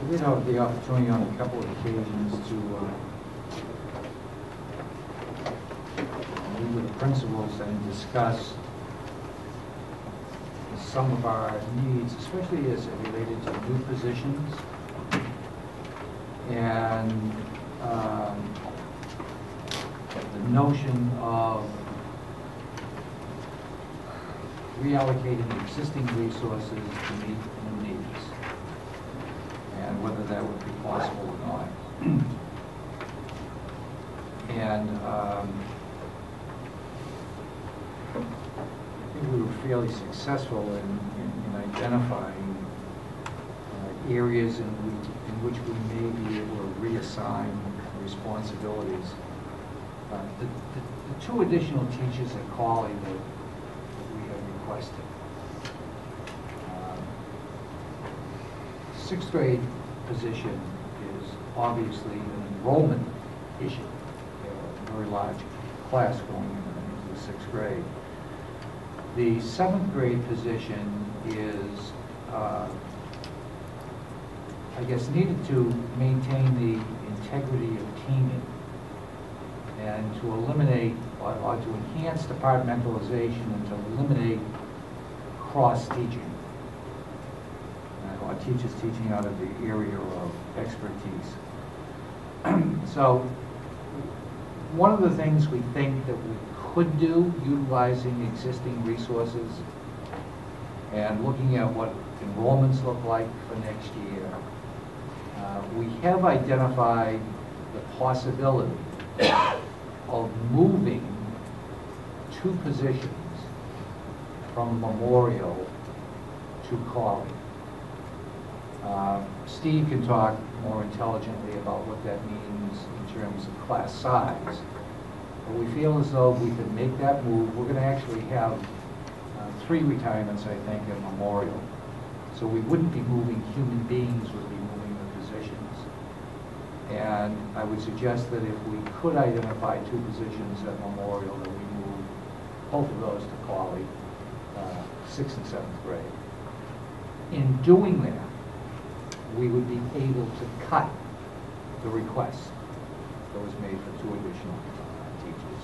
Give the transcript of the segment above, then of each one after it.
I did have the opportunity on a couple of occasions to meet with the principals and discuss some of our needs, especially as it related to new positions and the notion of reallocating existing resources to meet new needs, and whether that would be possible or not. And I think we were fairly successful in identifying areas in which we may be able to reassign responsibilities. The two additional teachers at Cawley that we have requested. Sixth grade position is obviously an enrollment issue. We have a very large class going into the sixth grade. The seventh grade position is, I guess, needed to maintain the integrity of teaming and to eliminate or to enhance departmentalization and to eliminate cross-teaching. Or teachers teaching out of the area of expertise. So one of the things we think that we could do, utilizing existing resources and looking at what enrollments look like for next year, we have identified the possibility of moving two positions from Memorial to Cawley. Steve can talk more intelligently about what that means in terms of class size. But we feel as though we could make that move. We're going to actually have 3 retirements, I think, at Memorial. So we wouldn't be moving human beings, we'd be moving the positions. And I would suggest that if we could identify 2 positions at Memorial, that we move both of those to Cawley, 6th and 7th grade. In doing that, we would be able to cut the request that was made for 2 additional teachers.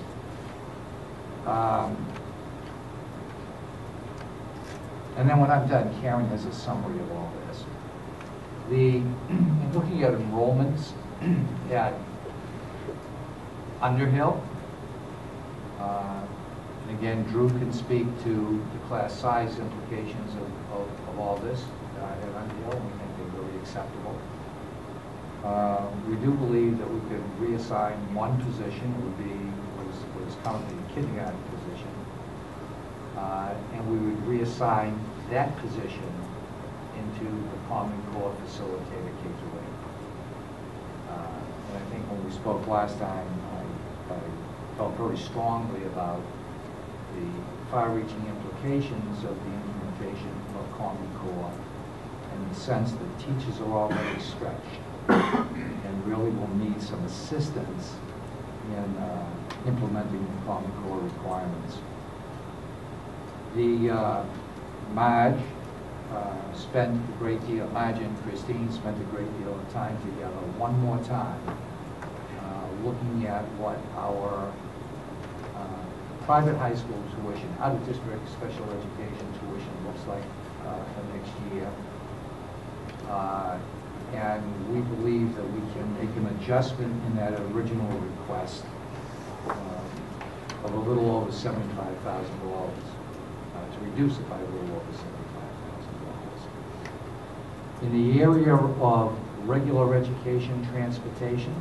And then when I'm done, Karen has a summary of all this. In looking at enrollments at Underhill, and again, Drew can speak to the class size implications of all this at Underhill, and we think they're very acceptable. We do believe that we could reassign 1 position. It would be what is currently a kindergarten position. And we would reassign that position into the Common Core facilitator K-8. And I think when we spoke last time, I felt very strongly about the far-reaching implications of the implementation of Common Core, in the sense that teachers are already stretched and really will need some assistance in implementing the Common Core requirements. Marge spent a great deal, Marge and Christine spent a great deal of time together, one more time, looking at what our private high school tuition, out-of-district special education tuition looks like for next year. And we believe that we can make an adjustment in that original request of a little over $75,000, to reduce it by a little over $75,000. In the area of regular education transportation,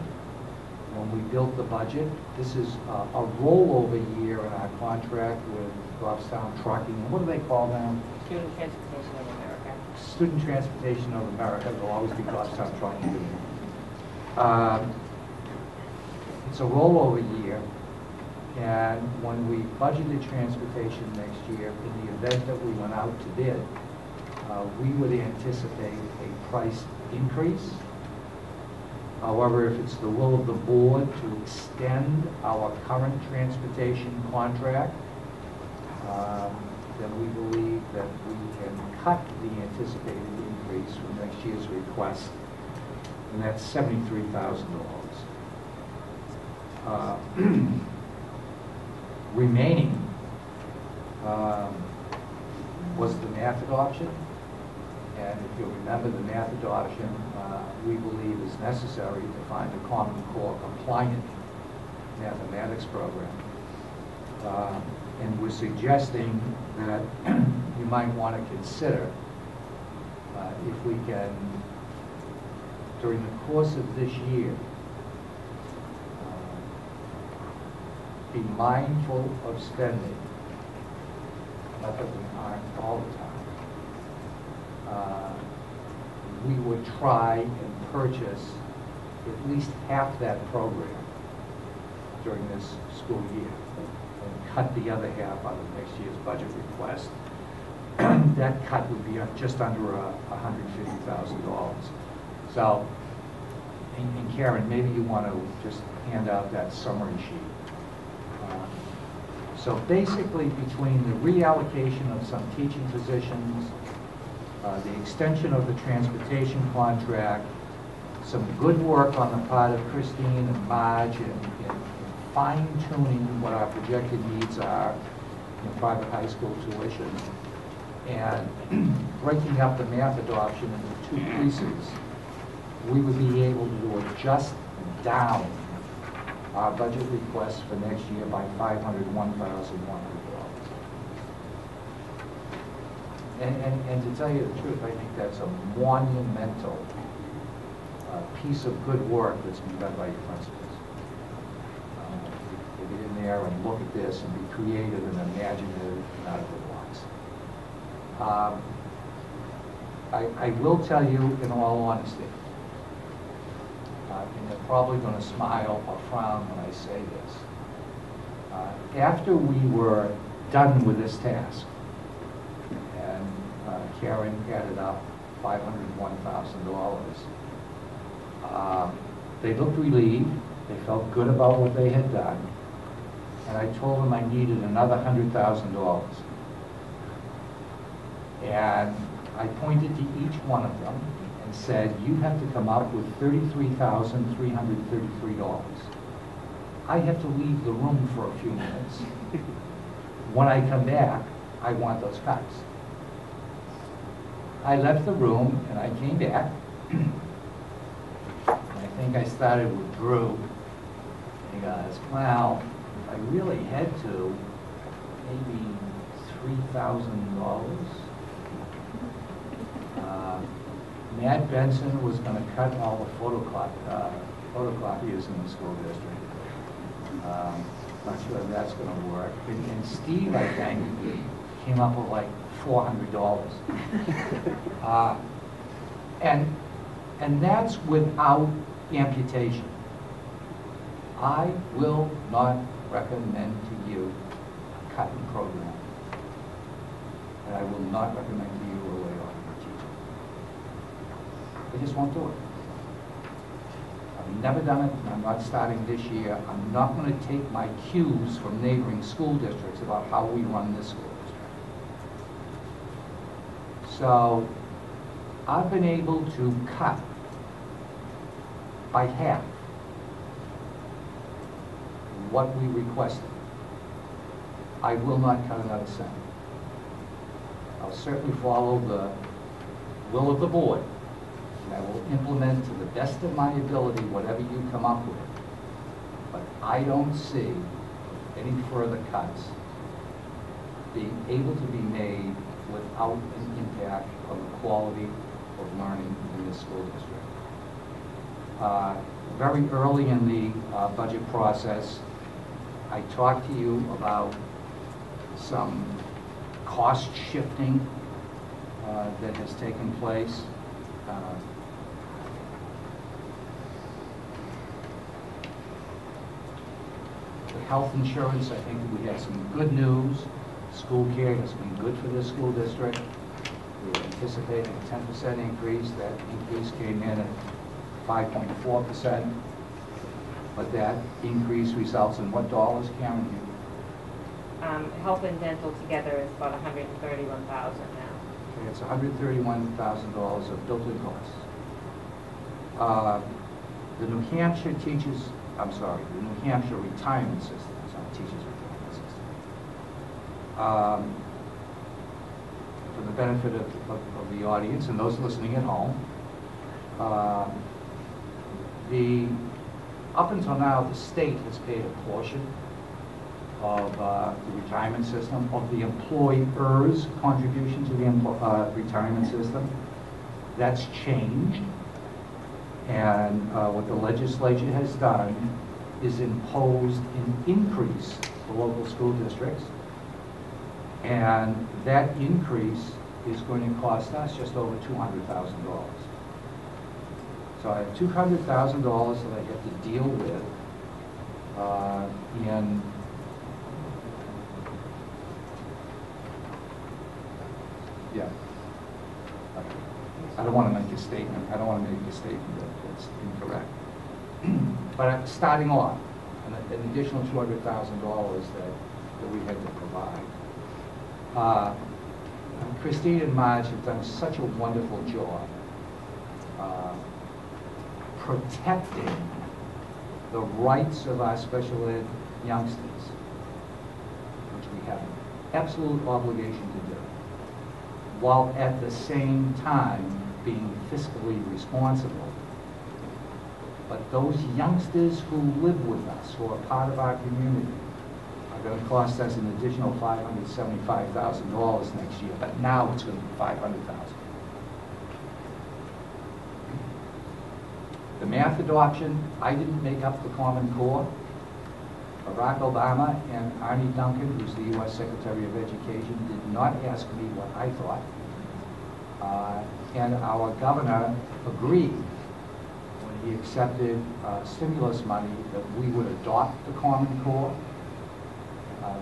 when we built the budget, this is a rollover year in our contract with Goffstown Trucking. And what do they call them? Student Transportation of America. Student Transportation of America. They'll always be Goffstown Trucking. It's a rollover year, and when we budgeted transportation next year, in the event that we went out to bid, we would anticipate a price increase. However, if it's the will of the board to extend our current transportation contract, then we believe that we can cut the anticipated increase from next year's request and that's $73,000. Remaining was the math adoption, and if you remember, the math adoption we believe is necessary to find a Common Core compliant mathematics program. And we're suggesting that you might want to consider if we can, during the course of this year, be mindful of spending, not that we aren't all the time. We would try and purchase at least half that program during this school year and cut the other half out of next year's budget request. That cut would be just under $150,000. So, and Karen, maybe you want to just hand out that summary sheet. So basically, between the reallocation of some teaching positions, the extension of the transportation contract, some good work on the part of Christine and Marge in fine-tuning what our projected needs are in private high school tuition, and breaking up the math adoption into two pieces, we would be able to adjust down our budget request for next year by $501,100. And to tell you the truth, I think that's a monumental piece of good work that's been done by your principals. To get in there and look at this and be creative and imaginative and out of the box. I will tell you in all honesty, and you're probably going to smile or frown when I say this. After we were done with this task, and Karen added up $501,000, they looked relieved, they felt good about what they had done, and I told them I needed another $100,000. And I pointed to each one of them and said, you have to come up with $33,333. I have to leave the room for a few minutes. When I come back, I want those cuts. I left the room and I came back. I think I started with Drew. He goes, well, if I really had to, maybe $3,000. Matt Benson was going to cut all the photocopiers in the school district. Not sure if that's going to work. And Steve, I think, came up with like $400. And that's without amputation. I will not recommend to you a cutting program. And I will not recommend to you a layoff of teaching. I just won't do it. I've never done it, and I'm not starting this year. I'm not going to take my cues from neighboring school districts about how we run this school district. So I've been able to cut by half what we requested. I will not cut another cent. I'll certainly follow the will of the board, and I will implement to the best of my ability whatever you come up with. But I don't see any further cuts being able to be made without an impact on the quality of learning in this school district. Very early in the budget process, I talked to you about some cost shifting that has taken place. The health insurance, I think we had some good news. School care has been good for this school district. We were anticipating a 10% increase. That increase came in at 5.4%. But that increase results in what dollars, Karen? Health and dental together is about $131,000 now. Okay, it's $131,000 of built-in costs. The New Hampshire teachers, I'm sorry, the New Hampshire retirement system, it's not teachers retirement system. For the benefit of the audience and those listening at home, up until now, the state has paid a portion of the retirement system, of the employer's contribution to the retirement system. That's changed. And what the legislature has done is imposed an increase for local school districts. And that increase is going to cost us just over $200,000. So I have $200,000 that I have to deal with in yeah. I don't want to make a statement. I don't want to make a statement that's incorrect. But starting off, an additional $200,000 that we had to provide. Christine and Marge have done such a wonderful job protecting the rights of our special ed youngsters, which we have an absolute obligation to do, while at the same time being fiscally responsible. But those youngsters who live with us, who are part of our community, are going to cost us an additional $575,000 next year, but now it's going to be $500,000. The math adoption, I didn't make up the Common Core. Barack Obama and Arne Duncan, who's the U.S. Secretary of Education, did not ask me what I thought. And our governor agreed when he accepted stimulus money that we would adopt the Common Core.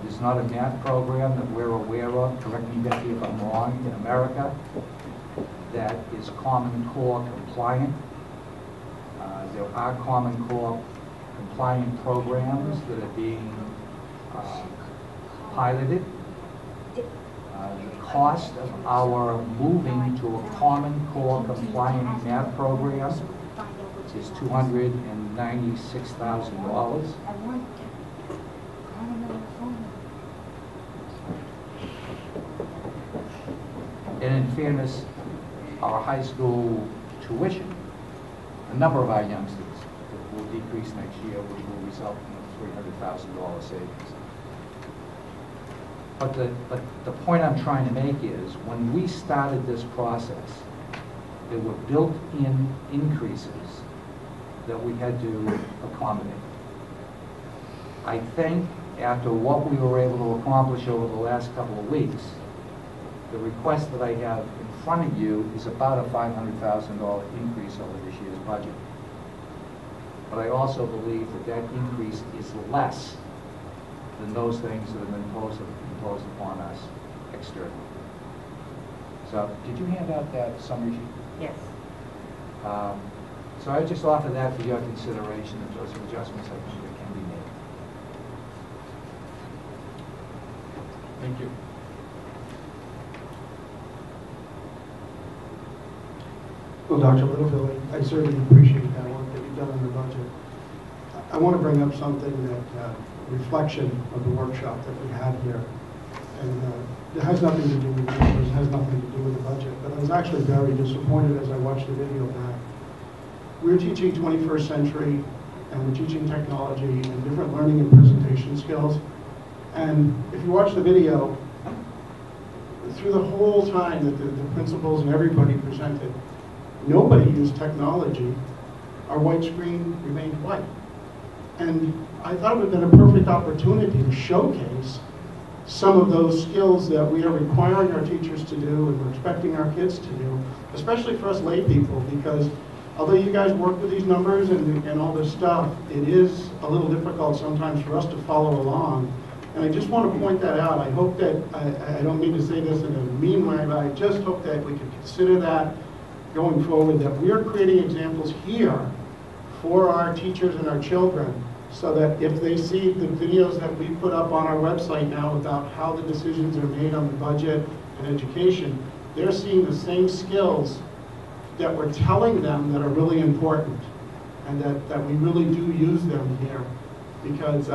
There's not a math program that we're aware of, correct me Becky if I'm wrong, in America that is Common Core compliant. There are Common Core compliant programs that are being piloted. The cost of our moving to a Common Core compliant math program is $296,000. And in fairness, our high school tuition, a number of our youngsters will decrease next year, which will result in a $300,000 savings. But the point I'm trying to make is, when we started this process, there were built-in increases that we had to accommodate. I think after what we were able to accomplish over the last couple of weeks, the request that I have in front of you is about a $500,000 increase over this year's budget. But I also believe that that increase is less than those things that have been imposed upon us externally. So, did you hand out that summary sheet? Yes. So I just offer that for your consideration, and those adjustments I think that can be made. Thank you. Well, Dr. Littlefield, I certainly appreciate that work that you've done on the budget. I want to bring up something that, reflection of the workshop that we had here. And it has nothing to do with the numbers, it has nothing to do with the budget, but I was actually very disappointed as I watched the video back. We're teaching 21st century, and we're teaching technology and different learning and presentation skills. And if you watch the video, through the whole time that the principals and everybody presented, nobody used technology. Our white screen remained white. And I thought it would have been a perfect opportunity to showcase some of those skills that we are requiring our teachers to do and we're expecting our kids to do, especially for us lay people, because although you guys work with these numbers and all this stuff, it is a little difficult sometimes for us to follow along. And I just want to point that out. I hope that, I don't mean to say this in a mean way, but I just hope that we could consider that going forward, that we are creating examples here for our teachers and our children, so that if they see the videos that we put up on our website now about how the decisions are made on the budget and education, they're seeing the same skills that we're telling them that are really important, and that we really do use them here, because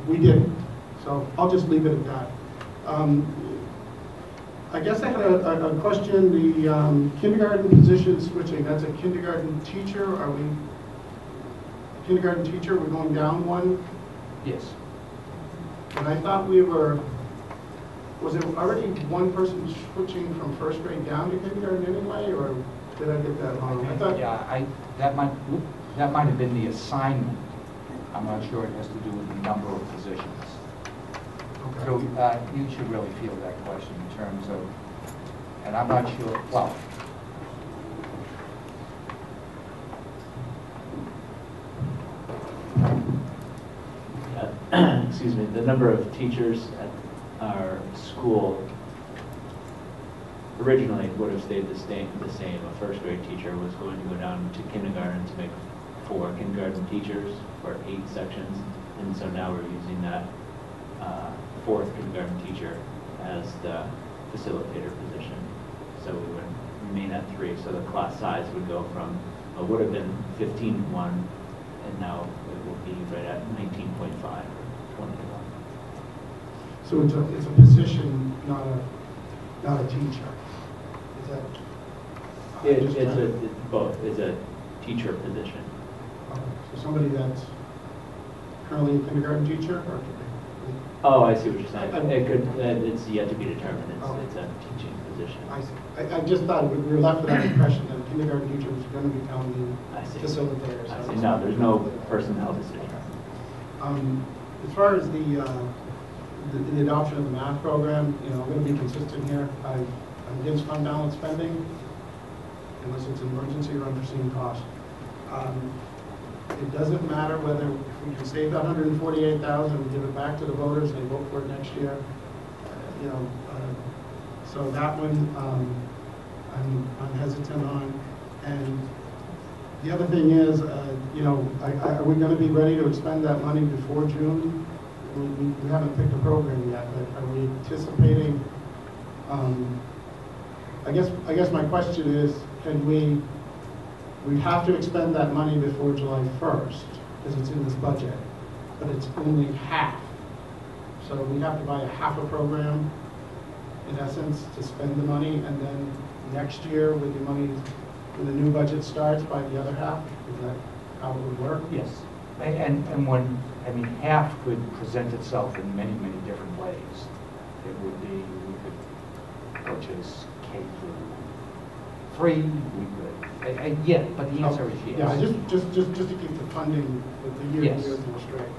we didn't. So I'll just leave it at that. I guess I had a question. The kindergarten position switching, that's a kindergarten teacher. Are we, kindergarten teacher, we're going down one? Yes. And I thought we were, was there already one person switching from first grade down to kindergarten anyway, or did I get that wrong? I thought, Yeah, that might have been the assignment. I'm not sure it has to do with the number of positions. okay. So you should really feel that question in terms of, and I'm not sure, well, Excuse me, the number of teachers at our school originally would have stayed the same. A first grade teacher was going to go down to kindergarten to make 4 kindergarten teachers for 8 sections, and so now we're using that 4th kindergarten teacher as the facilitator position. So we would remain at 3, so the class size would go from, would have been 15 to 1, and now it will be right at 19.5 or 20 to 1. So it's a position, not a teacher. Is that? It's both. It's a teacher position. So somebody that's currently a kindergarten teacher, or? Oh, I see what you're saying. It could. It's yet to be determined. It's a teaching position. I see. I just thought we were left with that impression that a kindergarten teacher was going to become I see. the facilitator. I So see. No, there's no personnel decision. As far as the adoption of the math program, I'm going to be consistent here. I'm against fund balance spending unless it's an emergency or unforeseen cost. It doesn't matter whether if we can save that $148,000 and give it back to the voters and they vote for it next year. So that one I'm hesitant on. And the other thing is, are we going to be ready to expend that money before June? We haven't picked a program yet, but are we anticipating? I guess my question is, can we have to expend that money before July 1st because it's in this budget, but it's only half. So we have to buy a half a program, in essence, to spend the money, and then next year, when the money, when the new budget starts, buy the other half. Is that how it would work? yes. And when, half could present itself in many, many different ways. It would be, we could purchase K through 3, we could, yeah, but the answer is yes. Yeah, just to keep the funding, the year Yes. to year more straight.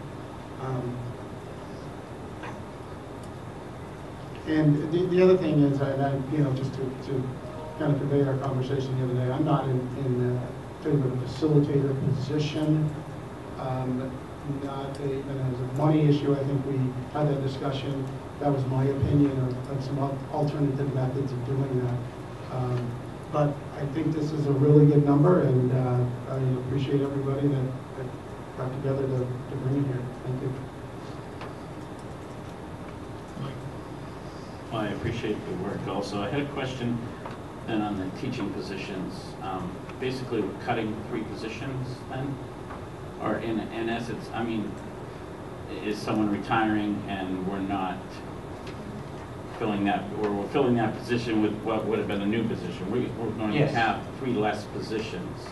And the other thing is, just to kind of convey our conversation the other day, I'm not in favor of a facilitator position. Not even as a money issue. I think we had that discussion. That was my opinion of some alternative methods of doing that. But I think this is a really good number, and I appreciate everybody that got together to bring it here. Thank you. Well, I appreciate the work also. I had a question then on the teaching positions. Basically, we're cutting 3 positions then? Or in essence, is someone retiring and we're not filling that, or we're filling that position with what would have been a new position? We're going Yes. to have 3 less positions,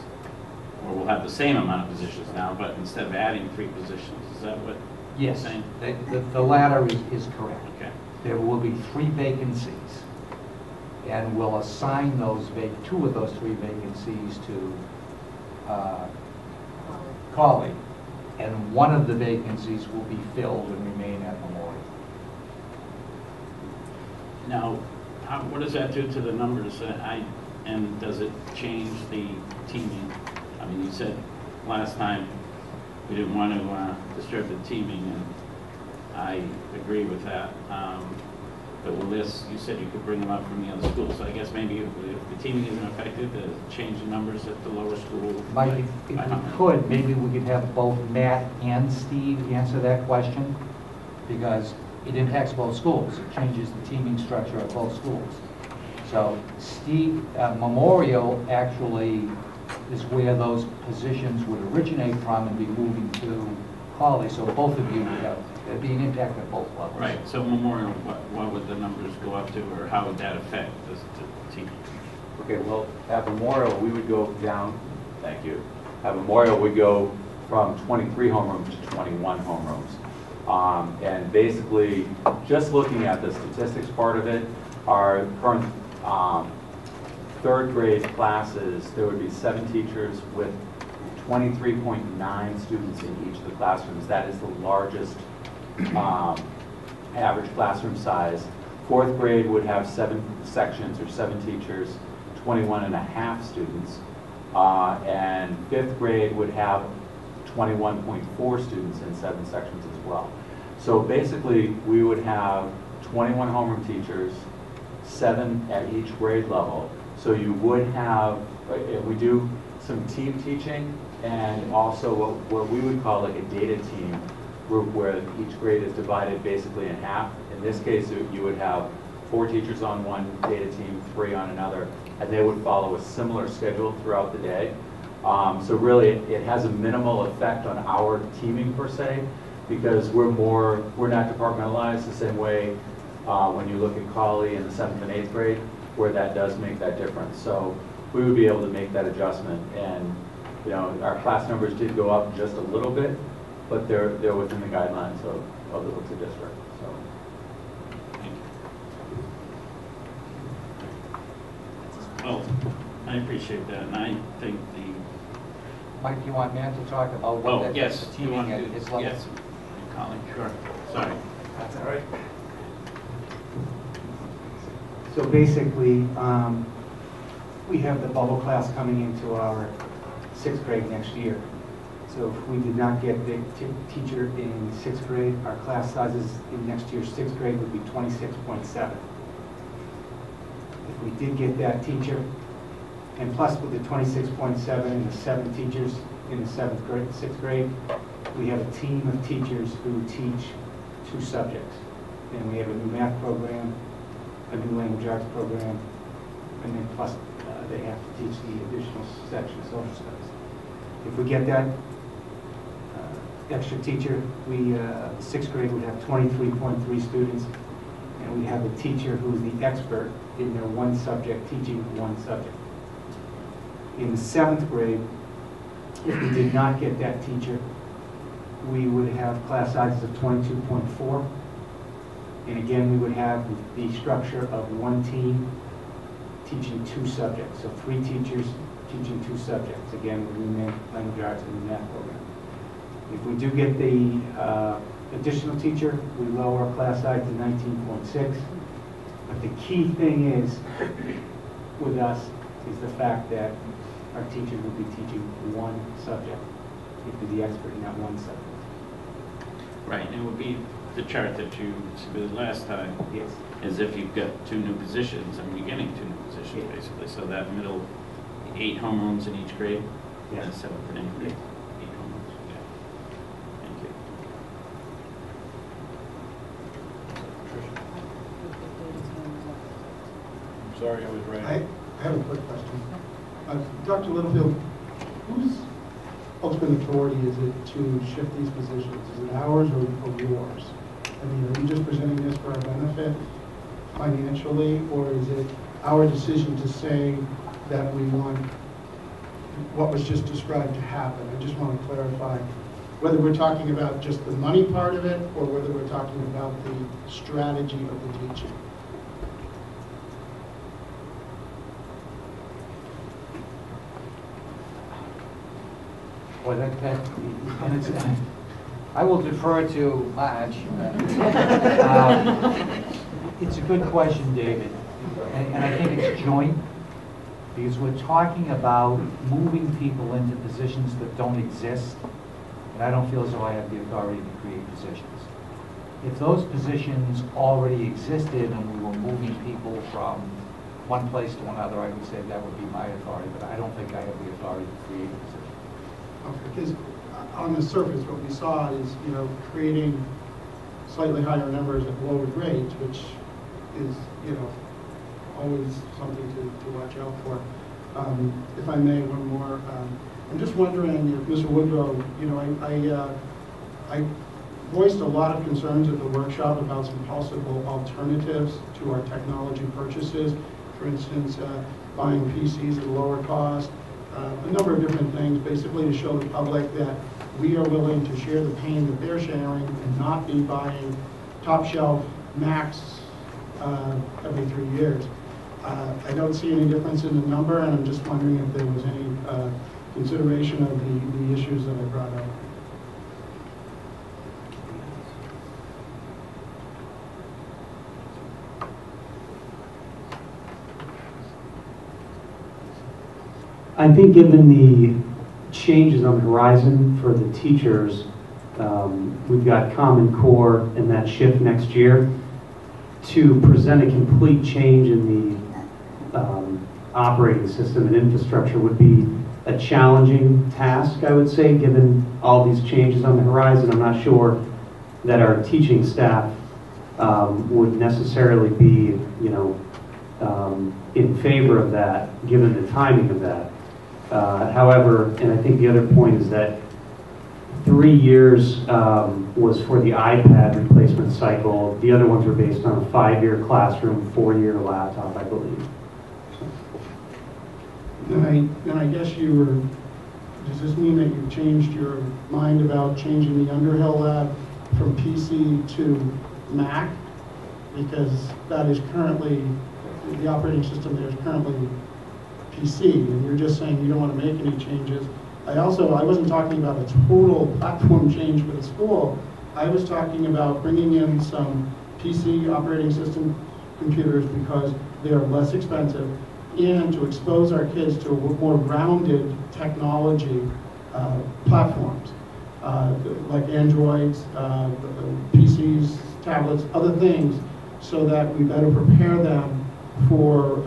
or we'll have the same amount of positions now, but instead of adding 3 positions, is that what you're Yes, saying? the latter is correct. Okay. There will be 3 vacancies, and we'll assign 2 of those 3 vacancies to colleague, and one of the vacancies will be filled and remain at Memorial. Now, what does that do to the numbers? And does it change the teaming? You said last time we didn't want to disturb the teaming, and I agree with that. But will this, you said you could bring them up from the other schools, so I guess maybe if the teaming isn't affected, change the numbers at the lower school? Mike, if we could, maybe we could have both Matt and Steve answer that question, because it impacts both schools. It changes the teaming structure of both schools. So Steve, Memorial actually is where those positions would originate from and be moving to Holly. So both of you would have, there'd be an impact at both levels. Right, so Memorial, what would the numbers go up to, or how would that affect the team? Okay, well, at Memorial, we would go down, thank you. At Memorial, we go from 23 homerooms to 21 homerooms. And basically, just looking at the statistics part of it, our current third grade classes, there would be 7 teachers with 23.9 students in each of the classrooms. That is the largest average classroom size. Fourth grade would have 7 sections or 7 teachers, 21.5 students. And fifth grade would have 21.4 students in 7 sections as well. So basically, we would have 21 homeroom teachers, 7 at each grade level. So you would have, we do some team teaching and also what we would call like a data team group where each grade is divided basically in half. In this case, you would have 4 teachers on one data team, 3 on another, and they would follow a similar schedule throughout the day. So really, it has a minimal effect on our teaming per se, because we're not departmentalized the same way when you look at Colley in the 7th and 8th grade, where that does make that difference. So we would be able to make that adjustment, and you know, our class numbers did go up just a little bit, but they're within the guidelines of the Hooksett district. So. Well, I appreciate that, and I think the, Mike, do you want Matt to talk about what oh, that yes, the you teaming want at to, his level? yes, Colin, sure, sorry. That's all right. So basically, we have the bubble class coming into our 6th grade next year. So if we did not get the teacher in 6th grade, our class sizes in next year's 6th grade would be 26.7. If we did get that teacher, and plus with the 26.7 and the 7 teachers in the 7th grade, 6th grade, we have a team of teachers who teach 2 subjects. And we have a new math program, a new language arts program, and then plus they have to teach the additional section of social studies. If we get that extra teacher, we, 6th grade would have 23.3 students, and we have a teacher who's the expert in their one subject, teaching one subject. In the 7th grade, if we did not get that teacher, we would have class sizes of 22.4. And again, we would have the structure of one team teaching 2 subjects. So 3 teachers teaching 2 subjects. Again, with the language arts and the math program. If we do get the additional teacher, we lower our class size to 19.6. But the key thing is, with us, is the fact that our teacher will be teaching one subject. He'd be the expert in that one subject. Right, and it would be the chart that you submitted last time, Yes. is if you've got 2 new positions, and you're getting 2 new positions, Yeah. basically. So that middle 8 homerooms in each grade, Yeah. and 7th and 8th grade, 8 homerooms, yeah. Thank you. I'm sorry, I was right. I have a quick question. Dr. Littlefield, whose ultimate authority is it to shift these positions? Is it ours or yours? I mean, are you just presenting this for our benefit financially, or is it our decision to say that we want what was just described to happen? I just want to clarify whether we're talking about just the money part of it, or whether we're talking about the strategy of the teaching. Well, and it's, I will defer to Marge. It's a good question, David, and I think it's joint, because we're talking about moving people into positions that don't exist, and I don't feel as though I have the authority to create positions. If those positions already existed and we were moving people from one place to another, I would say that would be my authority, but I don't think I have the authority to create a position. Okay, because on the surface, what we saw is, you know, creating slightly higher numbers at lower grades, which is, you know, always something to watch out for. If I may, one more. I'm just wondering if Mr. Woodrow, you know, I voiced a lot of concerns at the workshop about some possible alternatives to our technology purchases. For instance, buying PCs at a lower cost, a number of different things, basically to show the public that we are willing to share the pain that they're sharing and not be buying top shelf Macs every 3 years. I don't see any difference in the number, and I'm just wondering if there was any consideration of the issues that I brought up. I think given the changes on the horizon for the teachers, we've got Common Core and that shift next year. To present a complete change in the operating system and infrastructure would be a challenging task, I would say, given all these changes on the horizon. I'm not sure that our teaching staff would necessarily be, you know, in favor of that, given the timing of that. However, and I think the other point is that 3 years was for the iPad replacement cycle. The other ones were based on a 5-year classroom, 4-year laptop, I believe. Then I guess does this mean that you've changed your mind about changing the Underhill Lab from PC to Mac? Because that is currently, the operating system there is currently PC, and you're just saying you don't want to make any changes. I wasn't talking about a total platform change for the school. I was talking about bringing in some PC operating system computers because they are less expensive, and to expose our kids to more rounded technology platforms, like Androids, PCs, tablets, other things, so that we better prepare them for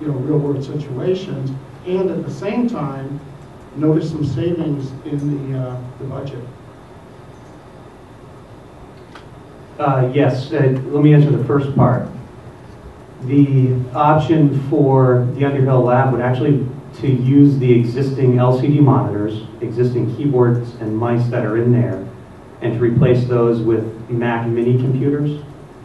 real-world situations, and at the same time, notice some savings in the budget. Yes, let me answer the first part. The option for the Underhill Lab would actually to use the existing LCD monitors, existing keyboards and mice that are in there, and to replace those with Mac Mini computers.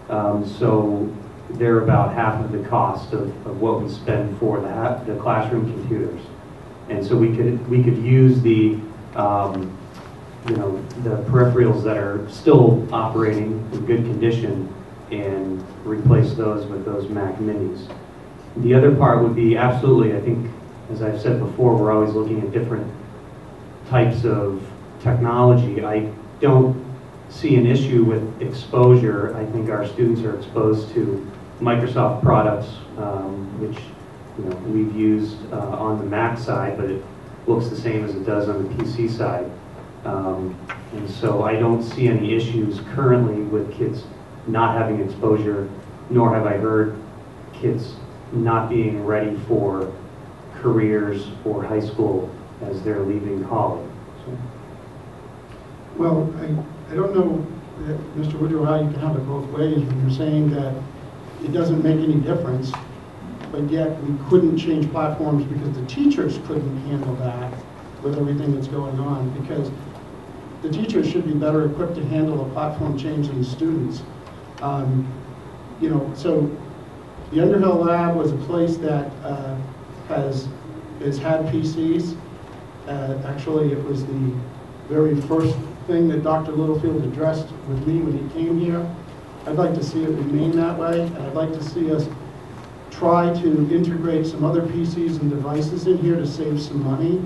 So they're about half of the cost of what we spend for the classroom computers. And so we could use the the peripherals that are still operating in good condition and replace those with those Mac Minis. The other part would be absolutely, I think, as I've said before, we're always looking at different types of technology. I don't see an issue with exposure. I think our students are exposed to Microsoft products, which we've used on the Mac side, but it looks the same as it does on the PC side. And so I don't see any issues currently with kids not having exposure, nor have I heard kids not being ready for careers or high school as they're leaving college. So. Well, I don't know, Mr. Woodrow, how you can have it both ways when you're saying that it doesn't make any difference, but yet we couldn't change platforms because the teachers couldn't handle that with everything that's going on, because the teachers should be better equipped to handle a platform change than the students. So the Underhill Lab was a place that has had PCs. Actually, it was the very first thing that Dr. Littlefield addressed with me when he came here. I'd like to see it remain that way, and I'd like to see us try to integrate some other PCs and devices in here to save some money,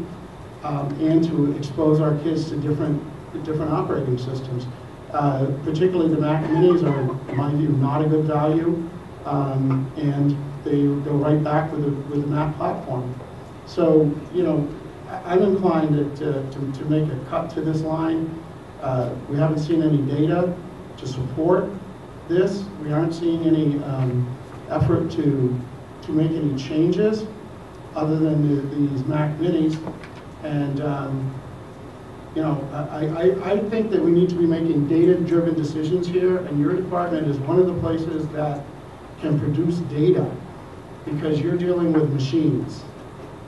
and to expose our kids to different operating systems. Particularly the Mac Minis are, in my view, not a good value, and they go right back with the Mac platform. So, I'm inclined to make a cut to this line. We haven't seen any data to support this. We aren't seeing any effort to make any changes other than these Mac Minis. And I think that we need to be making data-driven decisions here, and your department is one of the places that can produce data because you're dealing with machines,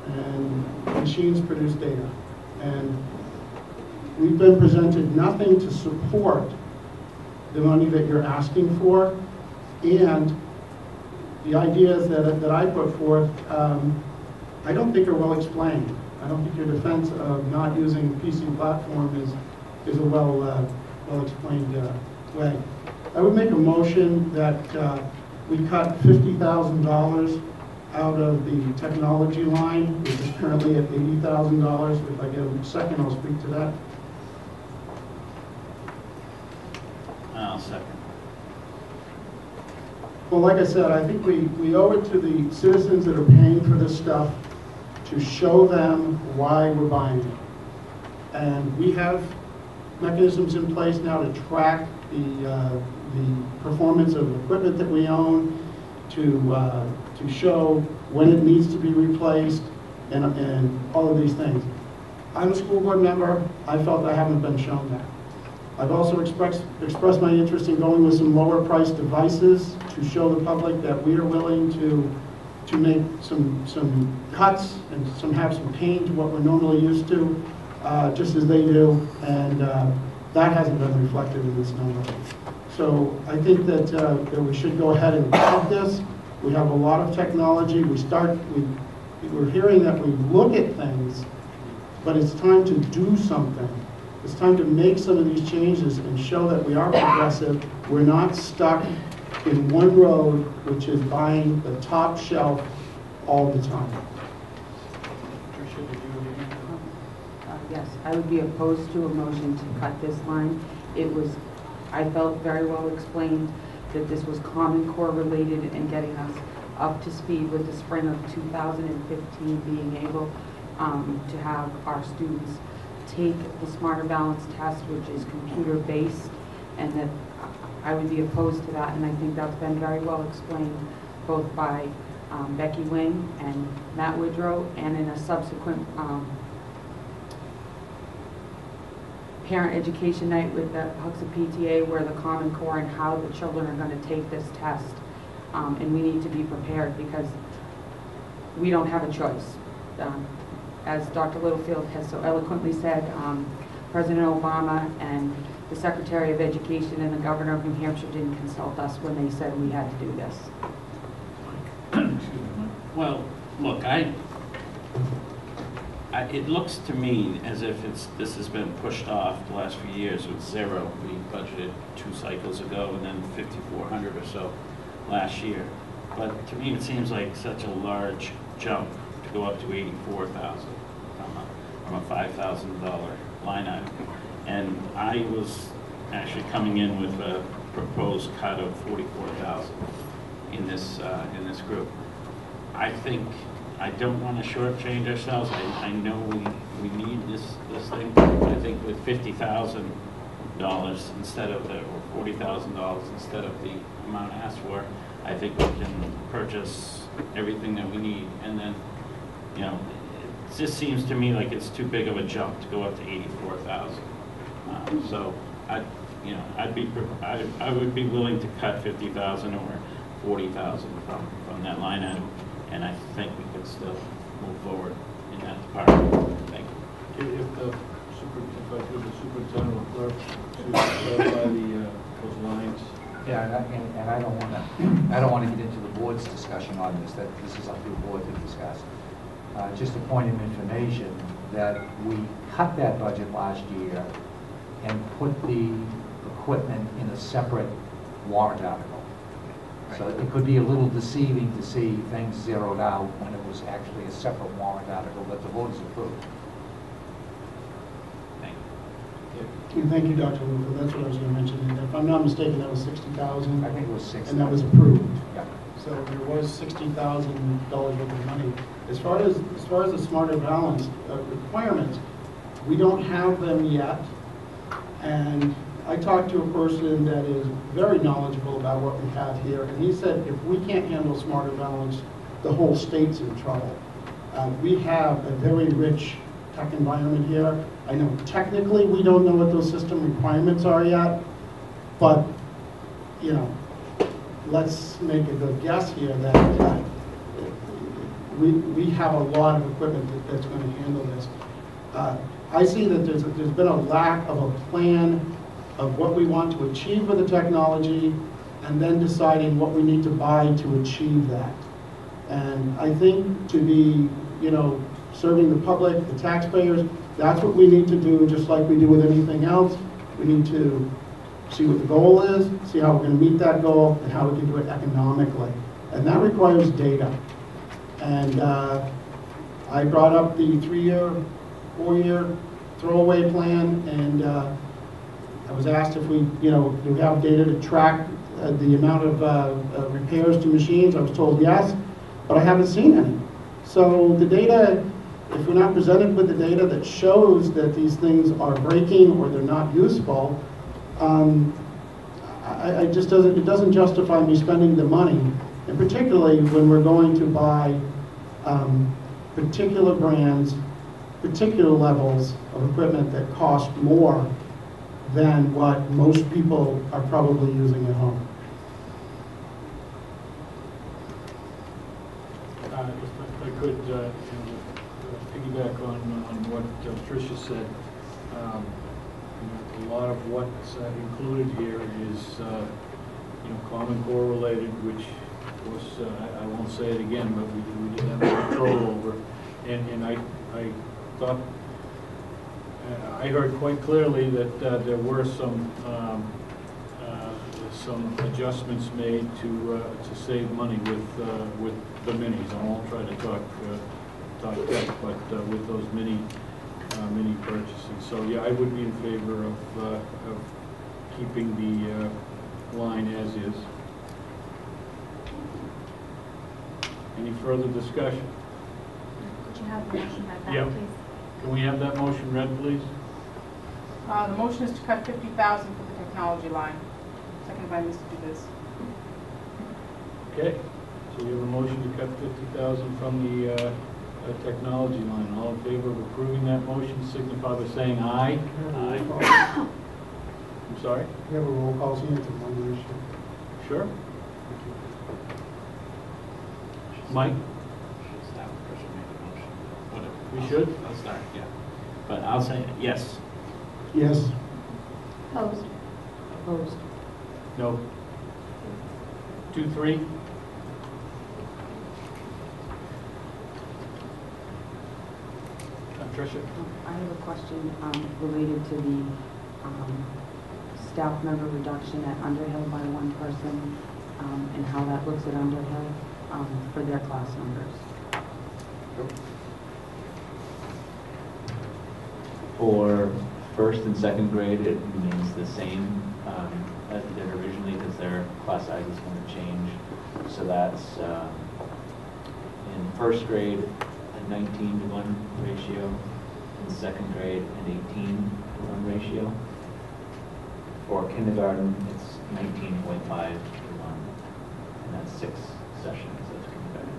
and machines produce data. And we've been presented nothing to support the money that you're asking for, and the ideas that I put forth, I don't think are well explained. I don't think your defense of not using PC platform is a well explained way. I would make a motion that we cut $50,000 out of the technology line, which is currently at $80,000. If I get a second, I'll speak to that. I'll second. Well, like I said, I think we owe it to the citizens that are paying for this stuff to show them why we're buying it. And we have mechanisms in place now to track the performance of equipment that we own, to show when it needs to be replaced, and all of these things. I'm a school board member. I felt I haven't been shown that. I've also expressed my interest in going with some lower priced devices to show the public that we are willing to make some cuts and have some pain to what we're normally used to, just as they do, and that hasn't been reflected in this number. So I think that we should go ahead and cut this. We have a lot of technology. We're hearing that we look at things, but it's time to do something. It's time to make some of these changes and show that we are progressive. We're not stuck in one road, which is buying the top shelf all the time. Tricia, did you have anything? Yes, I would be opposed to a motion to cut this line. I felt very well explained that this was Common Core related and getting us up to speed with the spring of 2015, being able to have our students take the Smarter Balance test, which is computer-based, and that I would be opposed to that, and I think that's been very well explained both by Becky Wing and Matt Woodrow, and in a subsequent parent education night with the Huxa PTA, where the Common Core and how the children are going to take this test. And we need to be prepared because we don't have a choice. As Dr. Littlefield has so eloquently said, President Obama and the Secretary of Education and the Governor of New Hampshire didn't consult us when they said we had to do this. Well, look, it looks to me as if this has been pushed off the last few years with zero. We budgeted 2 cycles ago and then 5,400 or so last year. But to me, it seems like such a large jump to go up to 84,000 from a $5,000 line item. And I was actually coming in with a proposed cut of 44,000 in this group. I don't want to shortchange ourselves. I know we need this thing, but I think with $50,000 instead of or $40,000 instead of the amount asked for, I think we can purchase everything that we need. And then, it just seems to me like it's too big of a jump to go up to 84,000. So I would be willing to cut 50,000 or 40,000 from that line item, and I think we could still move forward in that department. Thank you. If I could, the superintendent or clerk to clarify those lines. Yeah, and I don't want to get into the board's discussion on this. That this is up to the board to discuss. Just a point of information that we cut that budget last year and put the equipment in a separate warrant article. So it could be a little deceiving to see things zeroed out when it was actually a separate warrant article that the voters approved. Thank you. And thank you, Dr. Littlefield. That's what I was going to mention. And if I'm not mistaken, that was 60,000. I think it was 6. And that was approved. Yeah. So there was $60,000 worth of money. As far as the Smarter Balance requirements, we don't have them yet. And I talked to a person that is very knowledgeable about what we have here, and he said if we can't handle Smarter Balance, the whole state's in trouble. We have a very rich tech environment here. I know technically we don't know what those system requirements are yet, but let's make a good guess here that we have a lot of equipment that's going to handle this. I see that there's been a lack of a plan of what we want to achieve with the technology, and then deciding what we need to buy to achieve that. And I think to be, serving the public, the taxpayers, that's what we need to do, just like we do with anything else. We need to see what the goal is, see how we're going to meet that goal, and how we can do it economically. And that requires data. And I brought up the 3-year, 4-year throwaway plan, and I was asked if we, do we have data to track the amount of repairs to machines. I was told yes, but I haven't seen any. So the data, if we're not presented with the data that shows that these things are breaking or they're not useful, it doesn't justify me spending the money, and particularly when we're going to buy particular brands, particular levels of equipment that cost more than what most people are probably using at home. If I could piggyback on what Tricia said, a lot of what's included here is Common Core related, which of course I won't say it again, but we did have control over, and I thought I heard quite clearly that there were some adjustments made to save money with the minis. I won't try to talk tech, but with those mini purchasing. So yeah, I would be in favor of keeping the line as is. Any further discussion? Could you have the motion read back, Yep. please? Can we have that motion read, please? The motion is to cut $50,000 for the technology line. Seconded by Mr. Dubus. Okay, so we have a motion to cut $50,000 from the technology line. All in favor of approving that motion signify by saying aye. Aye. I'm sorry? We have a roll call, so you have to one issue. Sure. Mike? We should? I'll start, yeah. But I'll say yes. Yes. Opposed? Opposed? No. 2, 3? Tricia? I have a question related to the staff member reduction at Underhill by one person, and how that looks at Underhill for their class numbers. For first and second grade, it remains the same as it did originally because their class size is going to change. So that's in first grade, a 19-to-1 ratio. In second grade, an 18-to-1 ratio. For kindergarten, it's 19.5-to-1, and that's 6 sessions of kindergarten.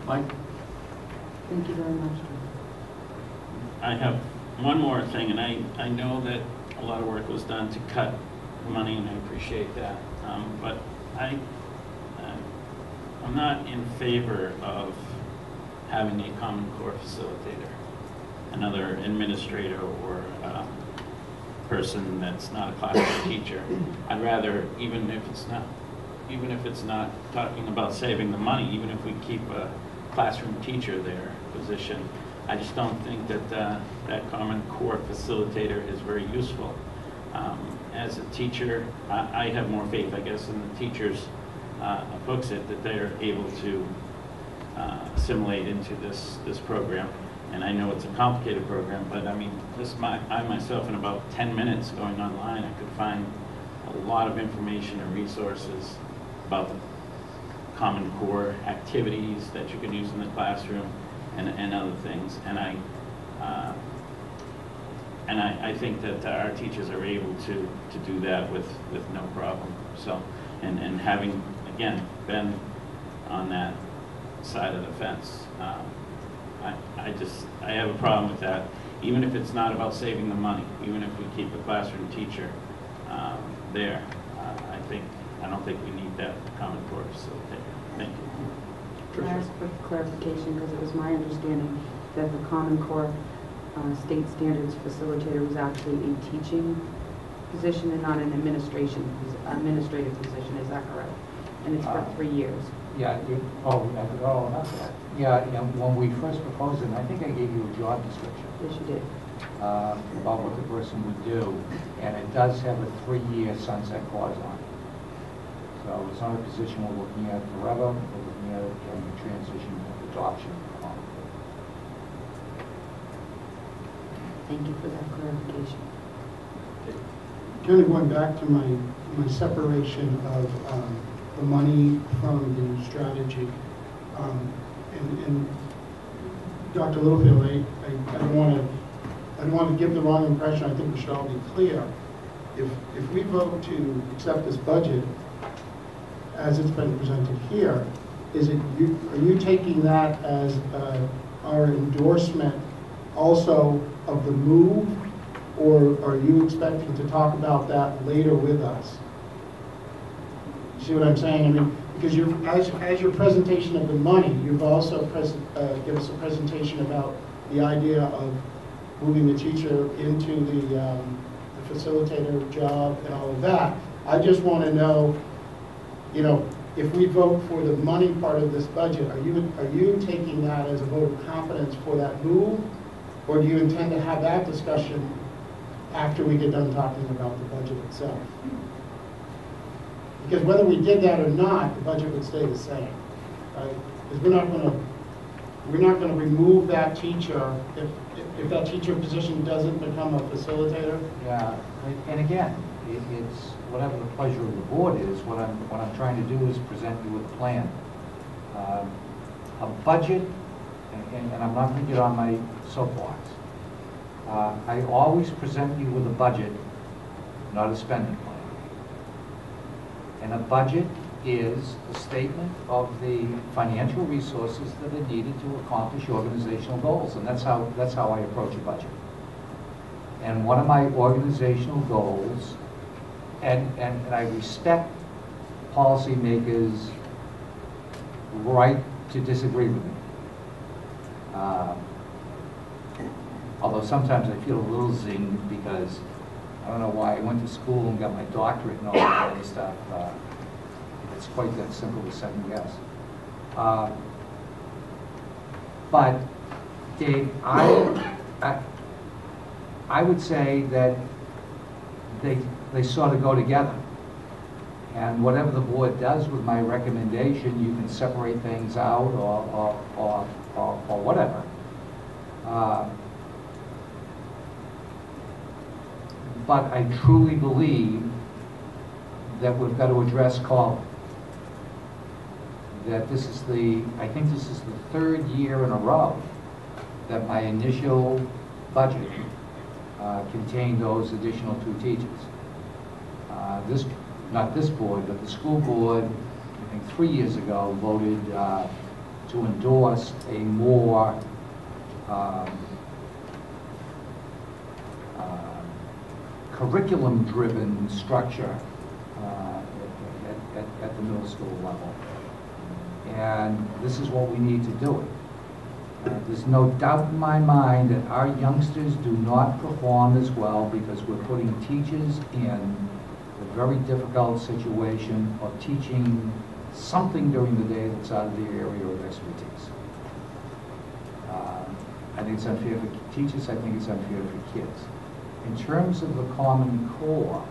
Mike? Thank you very much. I have one more thing, and I know that a lot of work was done to cut money, and I appreciate that. But I'm not in favor of having a Common Core facilitator, another administrator or person that's not a classroom teacher. I'd rather, even if it's not talking about saving the money, even if we keep a classroom teacher there position, I just don't think that that Common Core facilitator is very useful. As a teacher, I have more faith, I guess, in the teachers of Hooksett that they're able to assimilate into this program. And I know it's a complicated program, but I mean, I myself, in about 10 minutes going online, I could find a lot of information and resources about the Common Core activities that you can use in the classroom and other things. And I think that our teachers are able to do that with no problem. So, and having, again, been on that side of the fence, I have a problem with that. Even if it's not about saving the money, even if we keep a classroom teacher there, I think I don't think we need that Common Core facilitator. Thank you. Can I ask for clarification, because it was my understanding that the Common Core state standards facilitator was actually a teaching position and not an administrative position, is that correct? And it's for 3 years. Yeah, not that. Yeah, when we first proposed it, and I think I gave you a job description Yes, you did. about what the person would do, and it does have a 3-year sunset clause on it. So it's not a position we're looking at forever, we're looking at it during the transition of adoption. Thank you for that clarification. Kind of going back to my separation of the money from the strategy. And Dr. Littlefield, I don't want to give the wrong impression. I think we should all be clear. If we vote to accept this budget as it's been presented here, are you taking that as our endorsement also of the move, or are you expecting to talk about that later with us? You see what I'm saying? I mean, because as your presentation of the money, you've also given us a presentation about the idea of moving the teacher into the facilitator job and all of that. I just want to know, if we vote for the money part of this budget, are you taking that as a vote of confidence for that move, or do you intend to have that discussion after we get done talking about the budget itself? Because whether we did that or not, the budget would stay the same, right? Because we're not going to remove that teacher if that teacher position doesn't become a facilitator. Yeah, and again, it's whatever the pleasure of the board is. What I'm trying to do is present you with a plan, a budget, and I'm not going to get on my soapbox. I always present you with a budget, not a spending plan. And a budget is a statement of the financial resources that are needed to accomplish organizational goals, and that's how I approach a budget. And one of my organizational goals, and I respect policymakers' right to disagree with me. Although sometimes I feel a little zinged because I don't know why I went to school and got my doctorate and all that kind of stuff. It's quite that simple to second guess. But Dave, I would say that they sort of go together. And whatever the board does with my recommendation, you can separate things out or whatever. But I truly believe that we've got to address calling. That I think this is the 3rd year in a row that my initial budget contained those additional 2 teachers. Not this board, but the school board, I think 3 years ago, voted to endorse a more curriculum-driven structure at the middle school level. And this is what we need to do. There's no doubt in my mind that our youngsters do not perform as well because we're putting teachers in a very difficult situation of teaching something during the day that's out of their area of expertise. I think it's unfair for teachers, I think it's unfair for kids. In terms of the Common Core,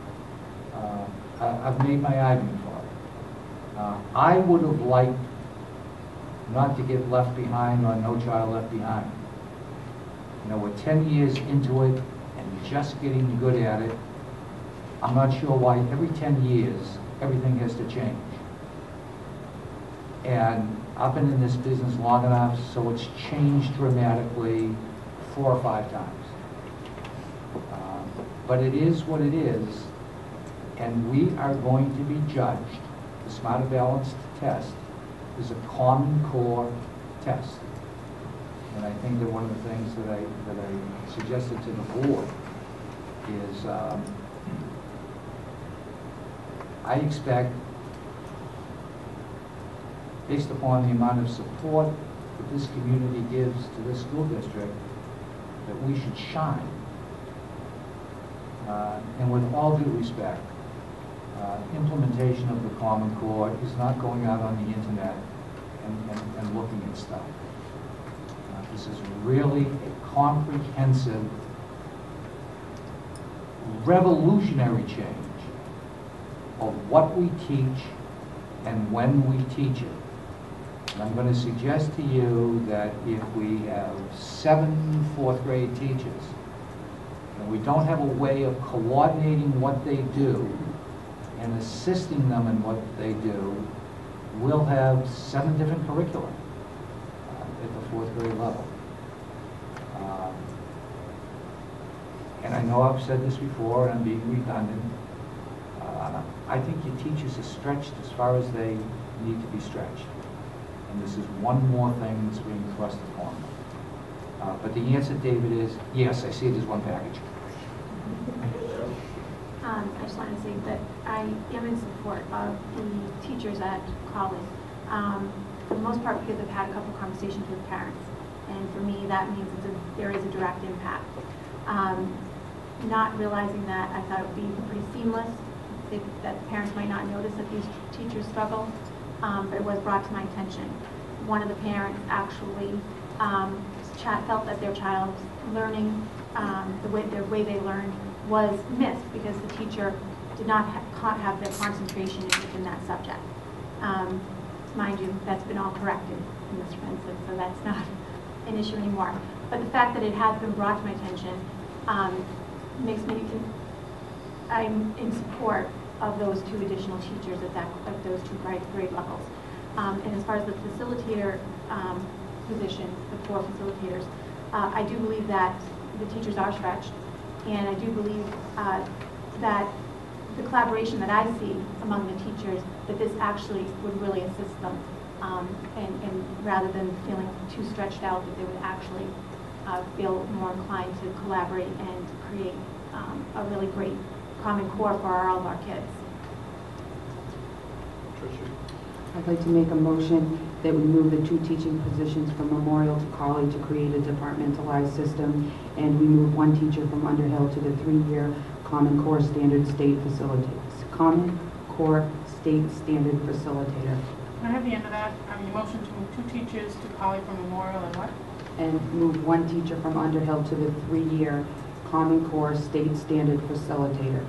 I've made my argument for it. I would have liked not to get left behind or No Child Left Behind. We're 10 years into it and just getting good at it. I'm not sure why every 10 years everything has to change. And I've been in this business long enough so it's changed dramatically 4 or 5 times. But it is what it is, and we are going to be judged. The Smarter Balanced test is a Common Core test. And I think that one of the things that I suggested to the board is I expect based upon the amount of support that this community gives to this school district, that we should shine. And with all due respect, implementation of the Common Core is not going out on the internet and looking at stuff. This is really a comprehensive, revolutionary change of what we teach and when we teach it. And I'm going to suggest to you that if we have 7 fourth grade teachers, and we don't have a way of coordinating what they do and assisting them in what they do, we'll have 7 different curricula at the 4th grade level. And I know I've said this before, and I'm being redundant. I think your teachers are stretched as far as they need to be stretched. And this is one more thing that's being thrust upon them. But the answer, David, is yes, I see it as one package. I just wanted to say that I am in support of the teachers at Collin. For the most part, because I've had a couple conversations with parents, and for me, that means there is a direct impact. Not realizing that, I thought it would be pretty seamless, that parents might not notice that these teachers struggle, but it was brought to my attention. One of the parents actually felt that their child's learning, the way they learned, was missed because the teacher did not have their concentration in that subject. Mind you, that's been all corrected in this instance, so that's not an issue anymore. But the fact that it has been brought to my attention makes me, I'm in support of those 2 additional teachers at those 2 grade levels. And as far as the facilitator positions, the 4 facilitators, I do believe that the teachers are stretched, and I do believe that the collaboration that I see among the teachers, that this actually would really assist them, and rather than feeling too stretched out, that they would actually feel more inclined to collaborate and create a really great Common Core for all of our kids. I'd like to make a motion that we move the 2 teaching positions from Memorial to College to create a departmentalized system, and we move 1 teacher from Underhill to the 3-year Common Core Standard State Facilitator. Common Core State Standard Facilitator. Can I have the end of that? I mean, the motion to move 2 teachers to College from Memorial and what? And move 1 teacher from Underhill to the 3-year Common Core State Standard Facilitator.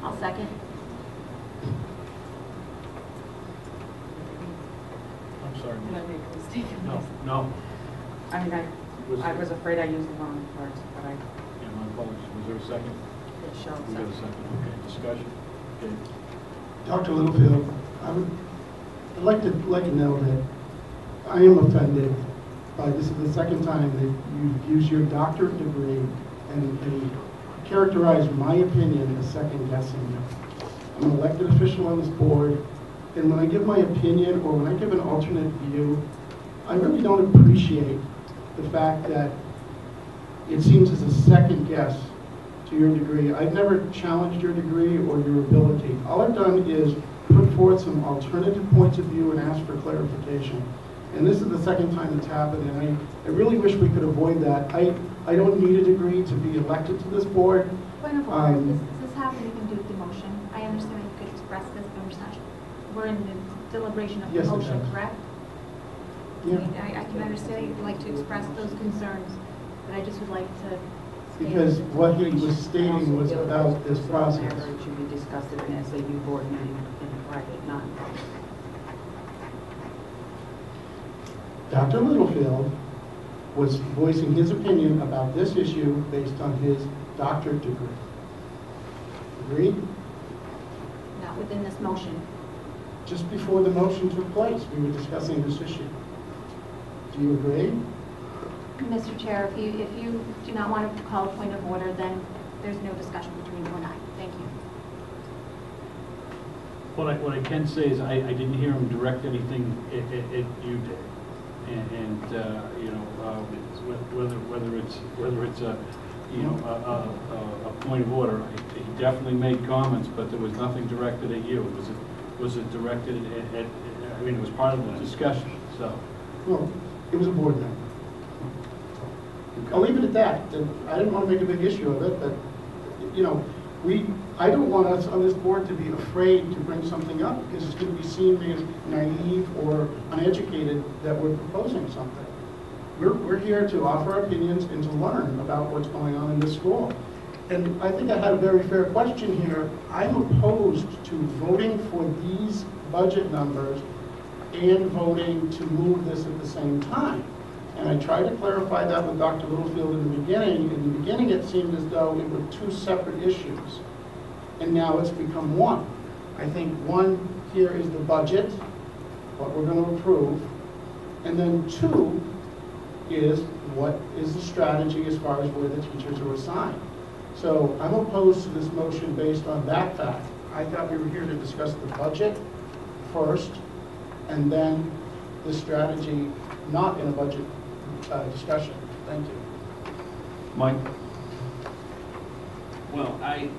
I'll second. I'm sorry. Did I make a mistake? No. I mean, I was afraid I used the wrong words, but I Yeah, my apologies. Was there a second? it showed. We got a second. Okay, discussion. Okay. Dr. Littlefield, I'd like to let you know that I am offended by, this is the second time that you've used your doctorate degree and characterized my opinion as second guessing you. I'm an elected official on this board, and when I give my opinion or when I give an alternate view, I really don't appreciate the fact that it seems as a second guess to your degree. I've never challenged your degree or your ability. All I've done is put forth some alternative points of view and ask for clarification. And this is the second time it's happened, and I really wish we could avoid that. I don't need a degree to be elected to this board. Point of order, this happened, you can do the motion. I understand you could express this, but we're in the deliberation of the Yes, it motion, does. correct? Yeah. I can understand you'd like to express those concerns, but I just would like to state. Because what he was stating was about this process. It should be discussed at an SAU board meeting in private, not. Dr. Littlefield was voicing his opinion about this issue based on his doctorate degree. Agreed? Not within this motion. Just before the motion took place, we were discussing this issue. Do you agree? Mr. Chair, if you do not want to call a point of order, then there's no discussion between you and I. Thank you. What I can say is I didn't hear him direct anything at you did. And you know, whether it's a, you know, a point of order, he definitely made comments, but there was nothing directed at you. was it directed at, I mean, it was part of the discussion, so. Well, it was a board member. I'll leave it at that. I didn't want to make a big issue of it, but, you know, I don't want us on this board to be afraid to bring something up because it's going to be seen as naive or uneducated that we're proposing something. We're here to offer opinions and to learn about what's going on in this school. And I think I had a very fair question here. I'm opposed to voting for these budget numbers and voting to move this at the same time. And I tried to clarify that with Dr. Littlefield in the beginning. In the beginning, it seemed as though it were two separate issues. And now it's become one. I think one here is the budget, what we're going to approve. And then two is what is the strategy as far as where the teachers are assigned. So I'm opposed to this motion based on that fact. I thought we were here to discuss the budget first, and then the strategy, not in a budget discussion. Thank you. Mike? Well, I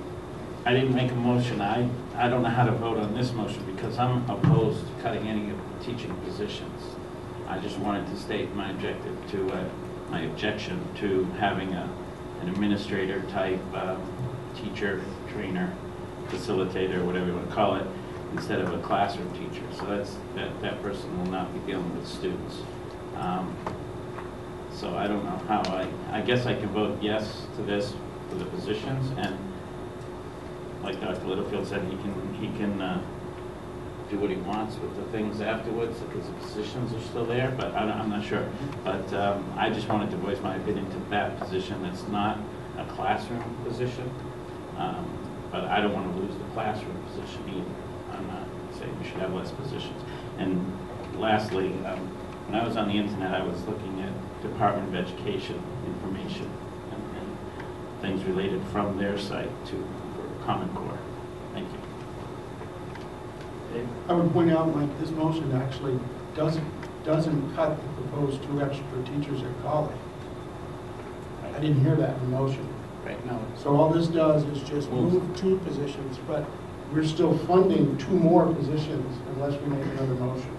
didn't make a motion. I don't know how to vote on this motion because I'm opposed to cutting any of the teaching positions. I just wanted to state my my objection to having an administrator type teacher, trainer, facilitator, whatever you want to call it, instead of a classroom teacher. So that person will not be dealing with students. So I don't know how I guess I can vote yes to this for the positions, and like Dr. Littlefield said, he can do what he wants with the things afterwards because the positions are still there, but I'm not sure. But I just wanted to voice my opinion to that position. It's not a classroom position, but I don't want to lose the classroom position either. I'm not saying we should have less positions. And lastly, when I was on the internet, I was looking at Department of Education information and things related from their site to Common Core. Thank you. I would point out, Mike, this motion actually doesn't cut the proposed 2 extra teachers at Colley. I didn't hear that in the motion. Right, no. So all this does is just move 2 positions, but we're still funding 2 more positions unless we make another motion.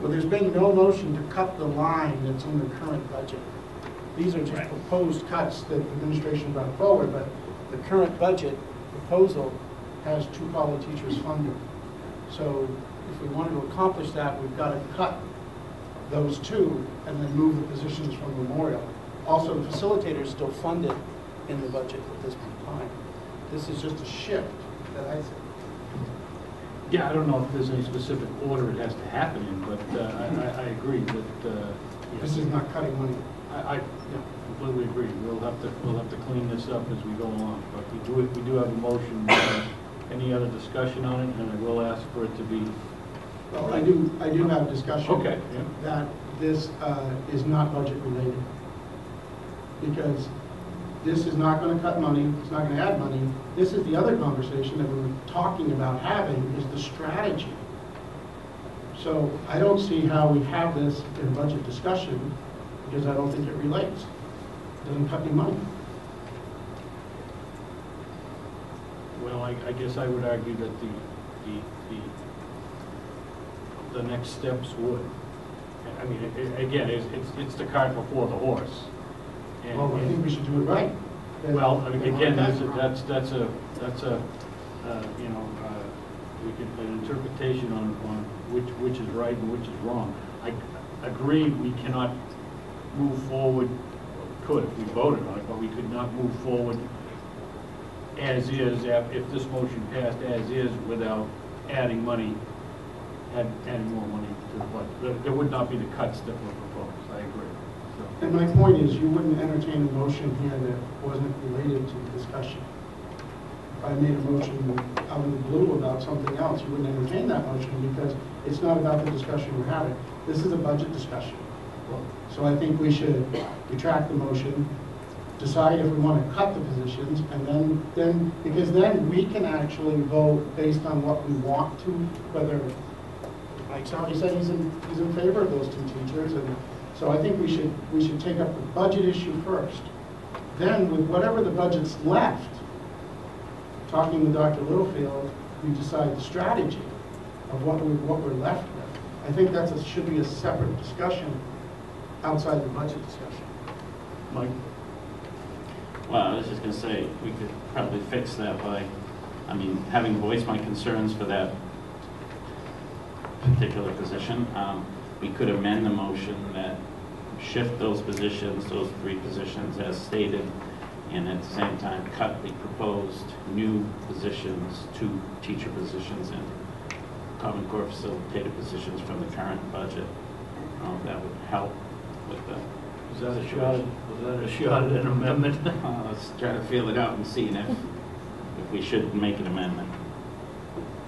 Well, there's been no motion to cut the line that's in the current budget. These are just proposed cuts that the administration brought forward, but the current budget proposal has 2 college teachers funded. So if we wanted to accomplish that, we've got to cut those 2 and then move the positions from Memorial. Also, the facilitator is still funded in the budget at this time. This is just a shift that I see. Yeah, I don't know if there's any specific order it has to happen in, but I agree that This is not cutting money. I completely agree. We'll have to clean this up as we go along. But we do have a motion. Any other discussion on it? And I will ask for it to be. Well, I do have discussion. Okay. Yeah. That this is not budget related. Because this is not going to cut money, it's not going to add money. This is the other conversation that we were talking about having, is the strategy. So I don't see how we have this in a budget discussion, because I don't think it relates. It doesn't cut any money. Well, I guess I would argue that the next steps would. I mean, again, it's the cart before the horse. And, Well, I think we should do it right. well, I mean, again, that's a you know, we can an interpretation on which is right and which is wrong. I agree we cannot move forward. Could if we voted on it, but we could not move forward as is if this motion passed as is without adding money, adding more money to the budget. There would not be the cuts that were proposed. I agree. So. And my point is, you wouldn't entertain a motion here that wasn't related to the discussion. If I made a motion out of the blue about something else, you wouldn't entertain that motion because it's not about the discussion we're having. This is a budget discussion. So I think we should retract the motion, decide if we want to cut the positions, and then because then we can actually vote based on what we want to, whether, like Sally said, he's in favor of those 2 teachers, and so I think we should take up the budget issue first. Then with whatever the budget's left, talking with Dr. Littlefield, we decide the strategy of what we're left with. I think should be a separate discussion outside the budget discussion. Mike? Well, I was just gonna say, we could probably fix that by, having voiced my concerns for that particular position, we could amend the motion that shift those positions, those 3 positions as stated, and at the same time cut the proposed new positions, 2 teacher positions and Common Core facilitator positions from the current budget. That would help with the Was that a shot at an amendment? let's try to feel it out and see if we should make an amendment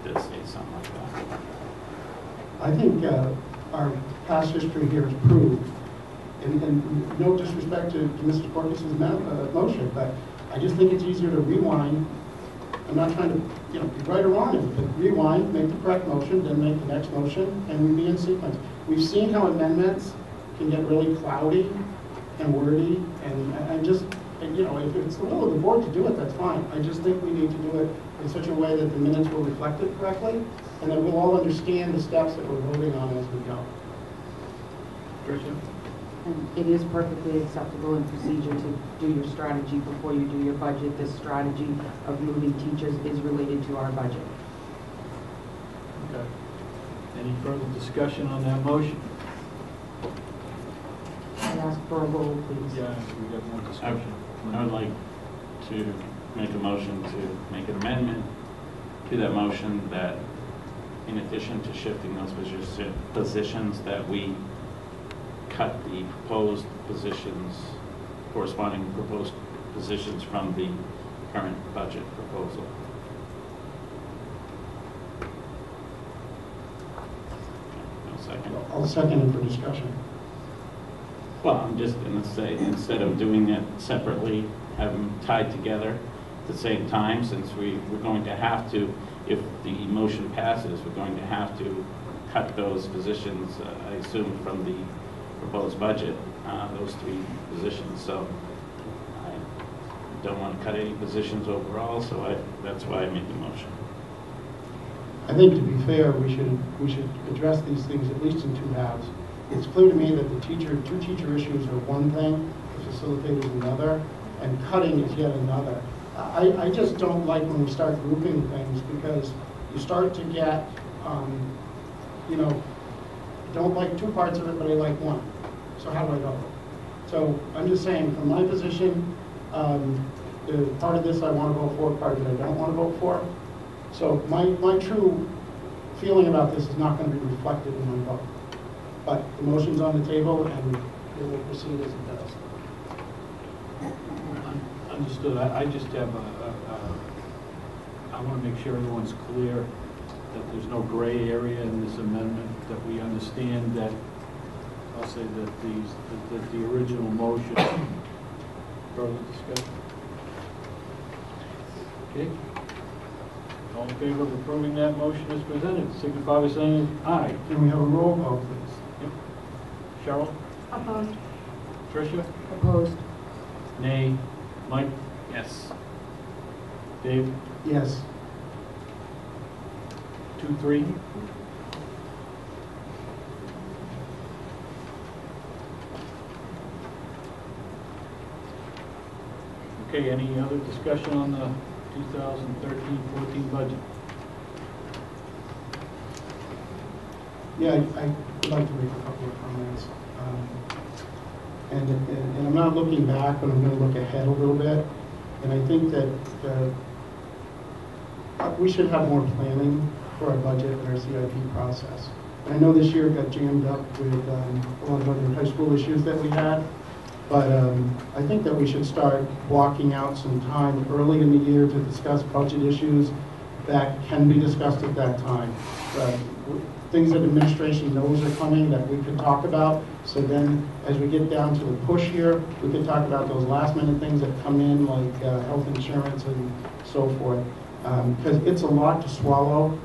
to say something like that. I think our past history here has proved, and no disrespect to Mrs. Porteous' motion, but I just think it's easier to rewind. I'm not trying to, be right or wrong, but rewind, make the correct motion, then make the next motion, and we'd be in sequence. We've seen how amendments can get really cloudy and wordy, and if it's the will of the board to do it, that's fine. I just think we need to do it in such a way that the minutes will reflect it correctly, and that we'll all understand the steps that we're voting on as we go. Tricia? And it is perfectly acceptable in procedure to do your strategy before you do your budget. This strategy of moving teachers is related to our budget. Okay. Any further discussion on that motion? I ask for a roll, please. Yeah, we got more discussion. I would like to make a motion to make an amendment to that motion that in addition to shifting those positions, that we cut the proposed positions, corresponding proposed positions from the current budget proposal. No second. I'll second it for discussion. Well, I'm just going to say, instead of doing it separately, have them tied together at the same time, since we're going to have to, if the motion passes, we're going to have to cut those positions, I assume, from the proposed budget, those 3 positions. So I don't want to cut any positions overall, so that's why I made the motion. I think, to be fair, we should address these things at least in 2 halves. It's clear to me that the 2 teacher issues are one thing, the facilitator is another, and cutting is yet another. I just don't like when we start grouping things, because you start to get, don't like 2 parts of it, but I like 1. So how do I go? So I'm just saying, from my position, the part of this I want to vote for, part that I don't want to vote for. So my true feeling about this is not going to be reflected in my vote. But the motion's on the table, and it will proceed as it does. Understood. I just have I want to make sure everyone's clear that there's no gray area in this amendment, that we understand that, I'll say that the original motion. Further discussion? Okay. All in favor of approving that motion as presented, signify by saying aye. Can we have a roll call, please? Yep. Cheryl? Opposed? Tricia? Opposed? Nay. Mike? Yes. Dave? Yes. 2-3. Okay, any other discussion on the 2013-14 budget? Yeah, I would like to make a couple of comments. And I'm not looking back, but I'm going to look ahead a little bit. And I think that we should have more planning for our budget and our CIP process. And I know this year got jammed up with a lot of other high school issues that we had, but I think that we should start blocking out some time early in the year to discuss budget issues that can be discussed at that time. Things that administration knows are coming that we could talk about. So then, as we get down to the push here, we can talk about those last minute things that come in, like health insurance and so forth. Because it's a lot to swallow,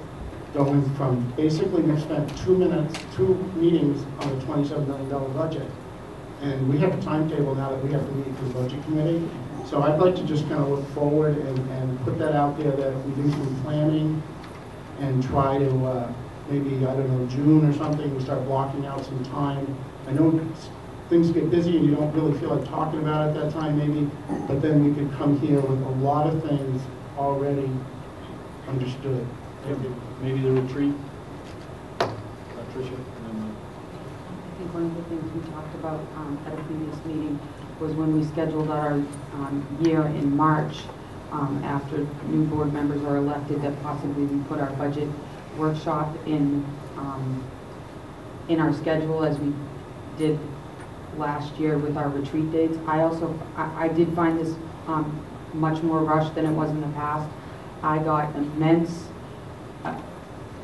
going from, basically we've spent 2 meetings on a $27 million budget. And we have a timetable now that we have to meet for the budget committee. So I'd like to just kind of look forward and put that out there, that we do some planning and try to, maybe, I don't know, June or something, we start blocking out some time. I know things get busy and you don't really feel like talking about it at that time maybe, but then we could come here with a lot of things already understood. Maybe the retreat? Tricia? I think one of the things we talked about at a previous meeting was when we scheduled our year in March, after new board members are elected, that possibly we put our budget workshop in our schedule as we did last year with our retreat dates. I did find this much more rushed than it was in the past. I got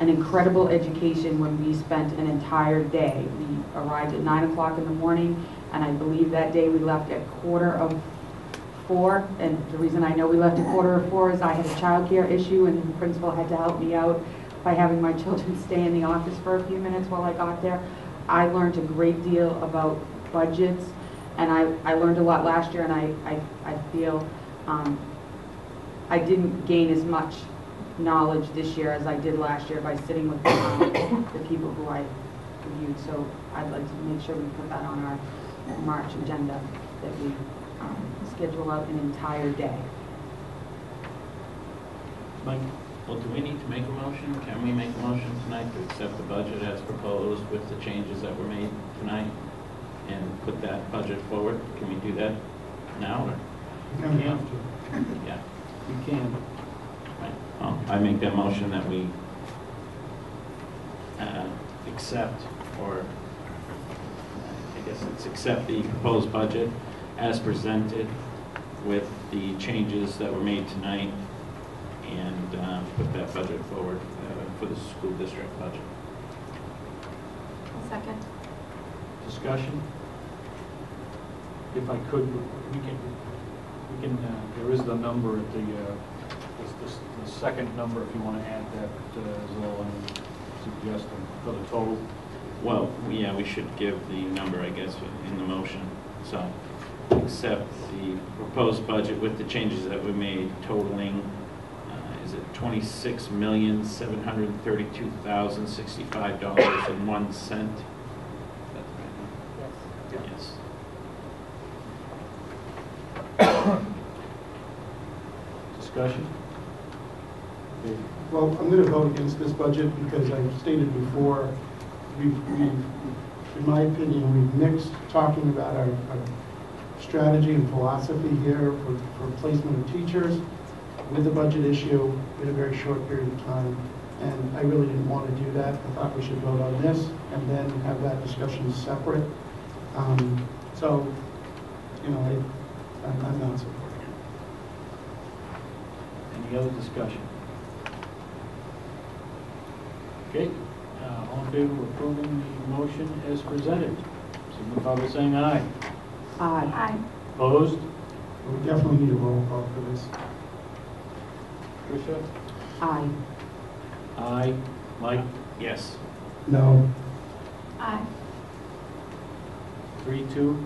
an incredible education when we spent an entire day. We arrived at 9 o'clock in the morning, and I believe that day we left at 4:45. And the reason I know we left at 4:45 is I had a childcare issue, and the principal had to help me out by having my children stay in the office for a few minutes while I got there. I learned a great deal about budgets, and I learned a lot last year, and I feel I didn't gain as much knowledge this year as I did last year by sitting with the people who I reviewed. So I'd like to make sure we put that on our March agenda, that we schedule out an entire day. Mike? Well, do we need to make a motion? Can we make a motion tonight to accept the budget as proposed with the changes that were made tonight and put that budget forward? Can we do that now? Or? You have to. Yeah. You can. Right. Well, I make that motion that we accept, or I guess it's accept the proposed budget as presented with the changes that were made tonight, and put that budget forward for the school district budget. Second. Discussion? If I could, we can, there is the number at the second number, if you want to add that as all I'm suggesting for the total. Well, yeah, we should give the number, I guess, in the motion. So, accept the proposed budget with the changes that we made, totaling, is it $26,732,065.01? That's right. Yes. Yes. Discussion? Okay. Well, I'm going to vote against this budget because I've stated before, in my opinion, we've mixed talking about our strategy and philosophy here for placement of teachers with the budget issue in a very short period of time. And I really didn't want to do that. I thought we should vote on this and then have that discussion separate. So, you know, I'm not supporting it. Any other discussion? Okay, all in favor of approving the motion as presented, signify by saying aye. Aye. Aye. Opposed? We definitely need a roll call for this. Tricia? Aye. Aye. Mike? Yes. No. Aye. 3-2.